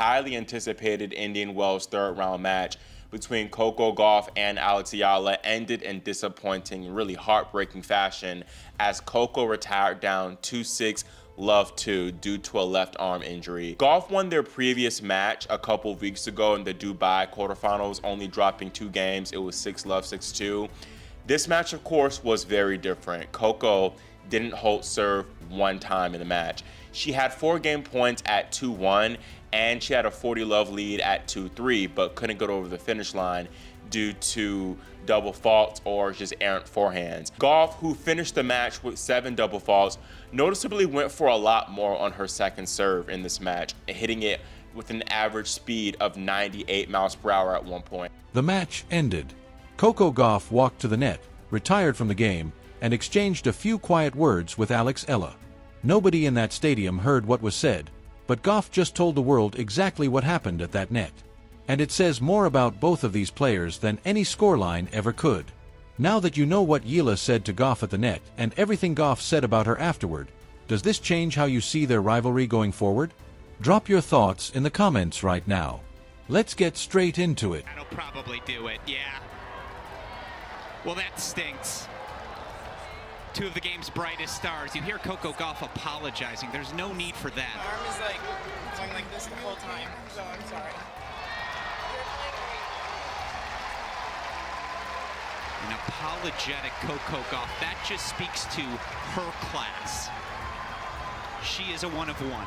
highly anticipated Indian Wells third round match between Coco Gauff and Alex Eala ended in disappointing, really heartbreaking fashion as Coco retired down 2-6 love 2 due to a left arm injury. Gauff won their previous match a couple weeks ago in the Dubai quarterfinals, only dropping 2 games. It was 6 love 6-2. This match, of course, was very different. Coco didn't hold serve one time in the match. She had 4 game points at 2-1, and she had a 40 love lead at 2-3, but couldn't get over the finish line due to double faults or just errant forehands. Gauff, who finished the match with 7 double faults, noticeably went for a lot more on her second serve in this match, hitting it with an average speed of 98 miles per hour at one point. The match ended. Coco Gauff walked to the net, retired from the game, and exchanged a few quiet words with Alex Eala. Nobody in that stadium heard what was said, but Gauff just told the world exactly what happened at that net. And it says more about both of these players than any scoreline ever could. Now that you know what Eala said to Gauff at the net and everything Gauff said about her afterward, does this change how you see their rivalry going forward? Drop your thoughts in the comments right now. Let's get straight into it. That'll probably do it, yeah. Well, that stinks. 2 of the game's brightest stars. You hear Coco Gauff apologizing. There's no need for that. My arm is like going like this the whole time, so I'm sorry. An apologetic Coco Gauff. That just speaks to her class. She is a one of one.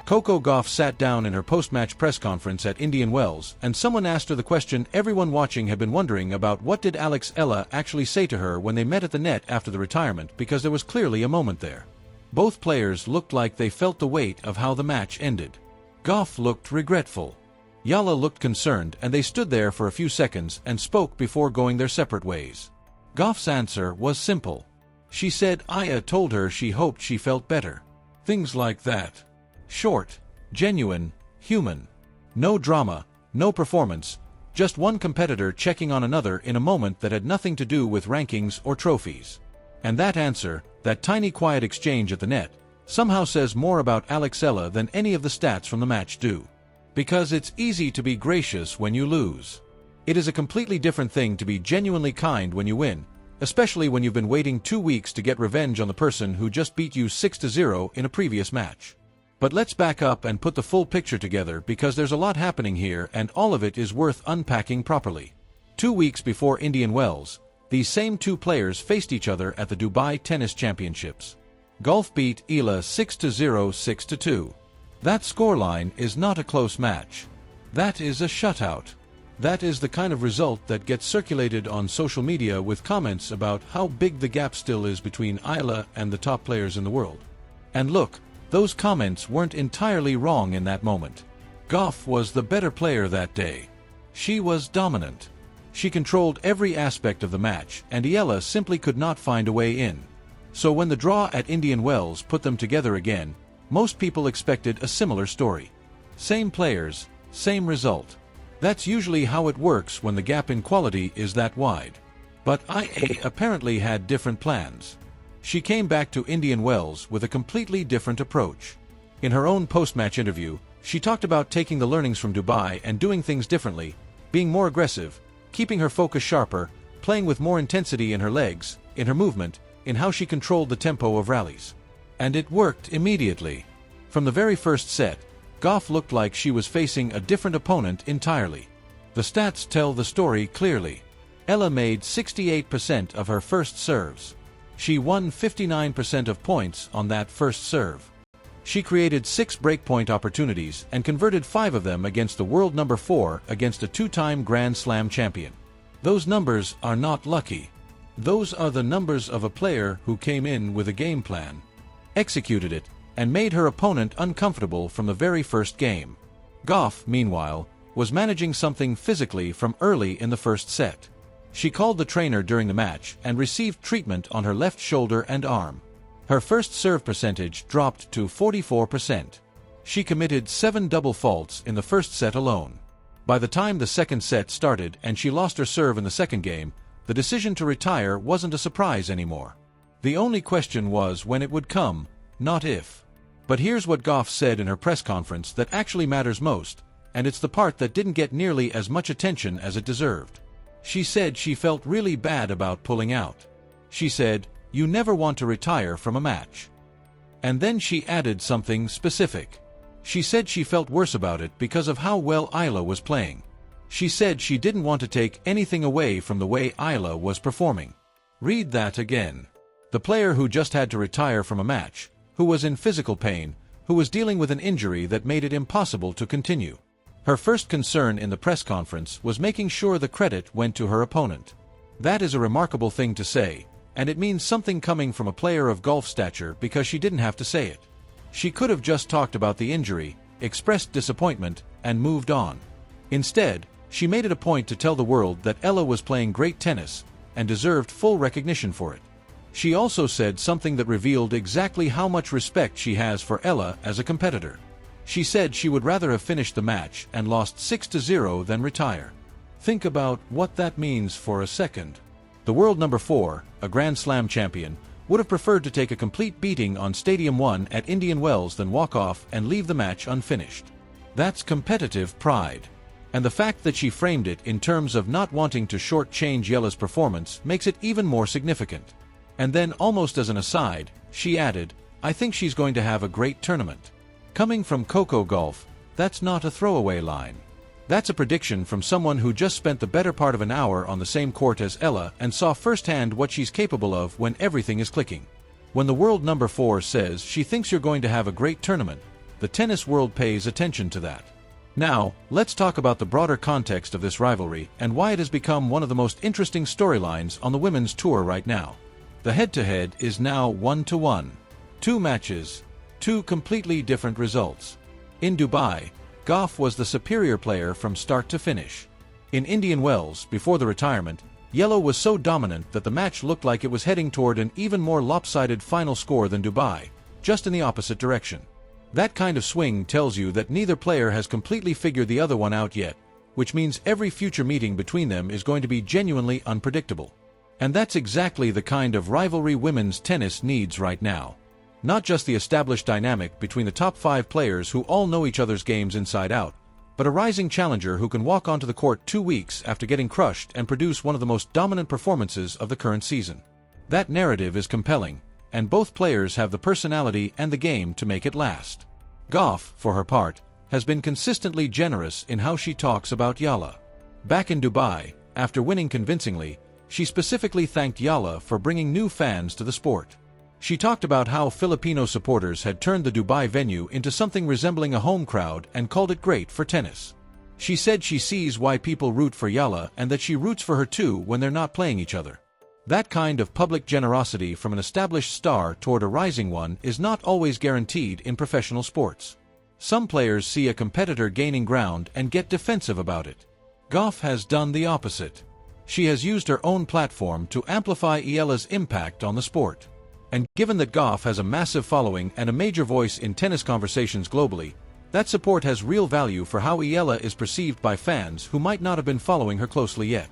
Coco Gauff sat down in her post-match press conference at Indian Wells, and someone asked her the question everyone watching had been wondering about: what did Alex Eala actually say to her when they met at the net after the retirement, because there was clearly a moment there. Both players looked like they felt the weight of how the match ended. Gauff looked regretful. Eala looked concerned, and they stood there for a few seconds and spoke before going their separate ways. Gauff's answer was simple. She said Eala told her she hoped she felt better. Things like that. Short, genuine, human. No drama, no performance, just one competitor checking on another in a moment that had nothing to do with rankings or trophies. And that answer, that tiny quiet exchange at the net, somehow says more about Alex Eala than any of the stats from the match do. Because it's easy to be gracious when you lose. It is a completely different thing to be genuinely kind when you win, especially when you've been waiting 2 weeks to get revenge on the person who just beat you 6-0 in a previous match. But let's back up and put the full picture together, because there's a lot happening here and all of it is worth unpacking properly. 2 weeks before Indian Wells, these same 2 players faced each other at the Dubai Tennis Championships. Gauff beat Eala 6-0, 6-2. That scoreline is not a close match. That is a shutout. That is the kind of result that gets circulated on social media with comments about how big the gap still is between Eala and the top players in the world. And look, those comments weren't entirely wrong in that moment. Gauff was the better player that day. She was dominant. She controlled every aspect of the match, and Eala simply could not find a way in. So when the draw at Indian Wells put them together again, most people expected a similar story. Same players, same result. That's usually how it works when the gap in quality is that wide. But Eala apparently had different plans. She came back to Indian Wells with a completely different approach. In her own post-match interview, she talked about taking the learnings from Dubai and doing things differently, being more aggressive, keeping her focus sharper, playing with more intensity in her legs, in her movement, in how she controlled the tempo of rallies. And it worked immediately. From the very first set, Gauff looked like she was facing a different opponent entirely. The stats tell the story clearly. Eala made 68% of her first serves. She won 59% of points on that first serve. She created 6 breakpoint opportunities and converted 5 of them against the world number 4 against a 2-time Grand Slam champion. Those numbers are not lucky. Those are the numbers of a player who came in with a game plan, executed it, and made her opponent uncomfortable from the very first game. Gauff, meanwhile, was managing something physically from early in the first set. She called the trainer during the match and received treatment on her left shoulder and arm. Her first serve percentage dropped to 44%. She committed 7 double faults in the first set alone. By the time the second set started and she lost her serve in the second game, the decision to retire wasn't a surprise anymore. The only question was when it would come, not if. But here's what Gauff said in her press conference that actually matters most, and it's the part that didn't get nearly as much attention as it deserved. She said she felt really bad about pulling out. She said, "You never want to retire from a match." And then she added something specific. She said she felt worse about it because of how well Eala was playing. She said she didn't want to take anything away from the way Eala was performing. Read that again. The player who just had to retire from a match, who was in physical pain, who was dealing with an injury that made it impossible to continue. Her first concern in the press conference was making sure the credit went to her opponent. That is a remarkable thing to say, and it means something coming from a player of Gauff's stature because she didn't have to say it. She could have just talked about the injury, expressed disappointment, and moved on. Instead, she made it a point to tell the world that Eala was playing great tennis and deserved full recognition for it. She also said something that revealed exactly how much respect she has for Eala as a competitor. She said she would rather have finished the match and lost 6-0 than retire. Think about what that means for a second. The world number 4, a Grand Slam champion, would have preferred to take a complete beating on Stadium 1 at Indian Wells than walk off and leave the match unfinished. That's competitive pride. And the fact that she framed it in terms of not wanting to shortchange Eala's performance makes it even more significant. And then, almost as an aside, she added, "I think she's going to have a great tournament." Coming from Coco Gauff, that's not a throwaway line. That's a prediction from someone who just spent the better part of an hour on the same court as Eala and saw firsthand what she's capable of when everything is clicking. When the world number 4 says she thinks you're going to have a great tournament, the tennis world pays attention to that. Now, let's talk about the broader context of this rivalry and why it has become one of the most interesting storylines on the women's tour right now. The head-to-head is now 1-1. 2 matches, 2 completely different results. In Dubai, Gauff was the superior player from start to finish. In Indian Wells, before the retirement, Eala was so dominant that the match looked like it was heading toward an even more lopsided final score than Dubai, just in the opposite direction. That kind of swing tells you that neither player has completely figured the other one out yet, which means every future meeting between them is going to be genuinely unpredictable. And that's exactly the kind of rivalry women's tennis needs right now. Not just the established dynamic between the top 5 players who all know each other's games inside out, but a rising challenger who can walk onto the court 2 weeks after getting crushed and produce one of the most dominant performances of the current season. That narrative is compelling, and both players have the personality and the game to make it last. Gauff, for her part, has been consistently generous in how she talks about Eala. Back in Dubai, after winning convincingly, she specifically thanked Eala for bringing new fans to the sport. She talked about how Filipino supporters had turned the Dubai venue into something resembling a home crowd and called it great for tennis. She said she sees why people root for Eala and that she roots for her too when they're not playing each other. That kind of public generosity from an established star toward a rising one is not always guaranteed in professional sports. Some players see a competitor gaining ground and get defensive about it. Gauff has done the opposite. She has used her own platform to amplify Eala's impact on the sport. And given that Gauff has a massive following and a major voice in tennis conversations globally, that support has real value for how Eala is perceived by fans who might not have been following her closely yet.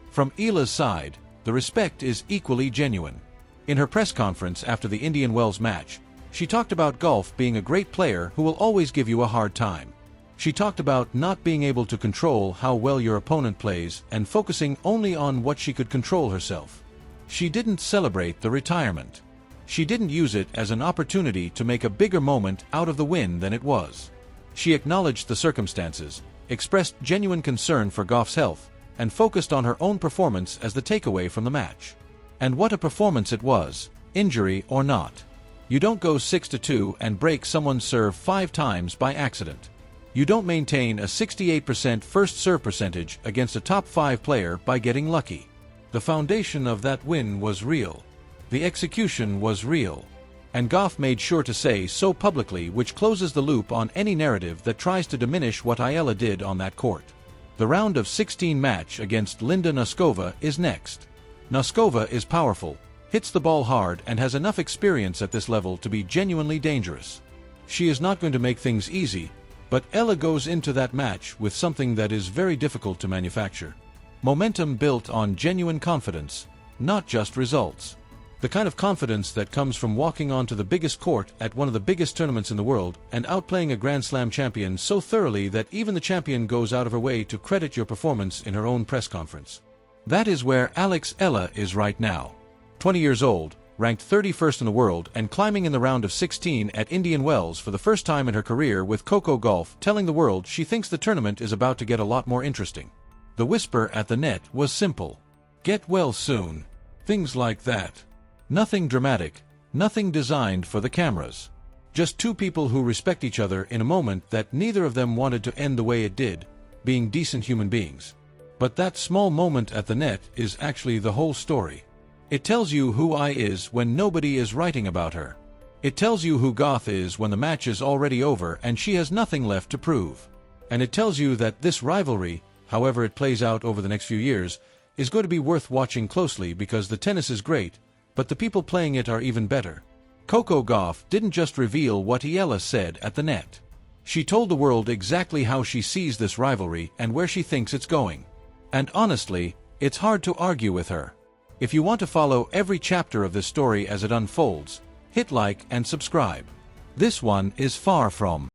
From Eala's side, the respect is equally genuine. In her press conference after the Indian Wells match, she talked about Gauff being a great player who will always give you a hard time. She talked about not being able to control how well your opponent plays and focusing only on what she could control herself. She didn't celebrate the retirement. She didn't use it as an opportunity to make a bigger moment out of the win than it was. She acknowledged the circumstances, expressed genuine concern for Gauff's health, and focused on her own performance as the takeaway from the match. And what a performance it was, injury or not. You don't go 6-2 and break someone's serve 5 times by accident. You don't maintain a 68% first serve percentage against a top 5 player by getting lucky. The foundation of that win was real. The execution was real. And Gauff made sure to say so publicly, which closes the loop on any narrative that tries to diminish what Eala did on that court. The round of 16 match against Linda Noskova is next. Noskova is powerful, hits the ball hard and has enough experience at this level to be genuinely dangerous. She is not going to make things easy, but Eala goes into that match with something that is very difficult to manufacture. Momentum built on genuine confidence, not just results. The kind of confidence that comes from walking onto the biggest court at one of the biggest tournaments in the world and outplaying a Grand Slam champion so thoroughly that even the champion goes out of her way to credit your performance in her own press conference. That is where Alex Eala is right now. 20 years old, ranked 31st in the world and climbing in the round of 16 at Indian Wells for the first time in her career, with Coco Gauff telling the world she thinks the tournament is about to get a lot more interesting. The whisper at the net was simple. Get well soon. Things like that. Nothing dramatic, nothing designed for the cameras. Just two people who respect each other in a moment that neither of them wanted to end the way it did, being decent human beings. But that small moment at the net is actually the whole story. It tells you who I is when nobody is writing about her. It tells you who Gauff is when the match is already over and she has nothing left to prove. And it tells you that this rivalry, however it plays out over the next few years, is going to be worth watching closely because the tennis is great, but the people playing it are even better. Coco Gauff didn't just reveal what Eala said at the net. She told the world exactly how she sees this rivalry and where she thinks it's going. And honestly, it's hard to argue with her. If you want to follow every chapter of this story as it unfolds, hit like and subscribe. This one is far from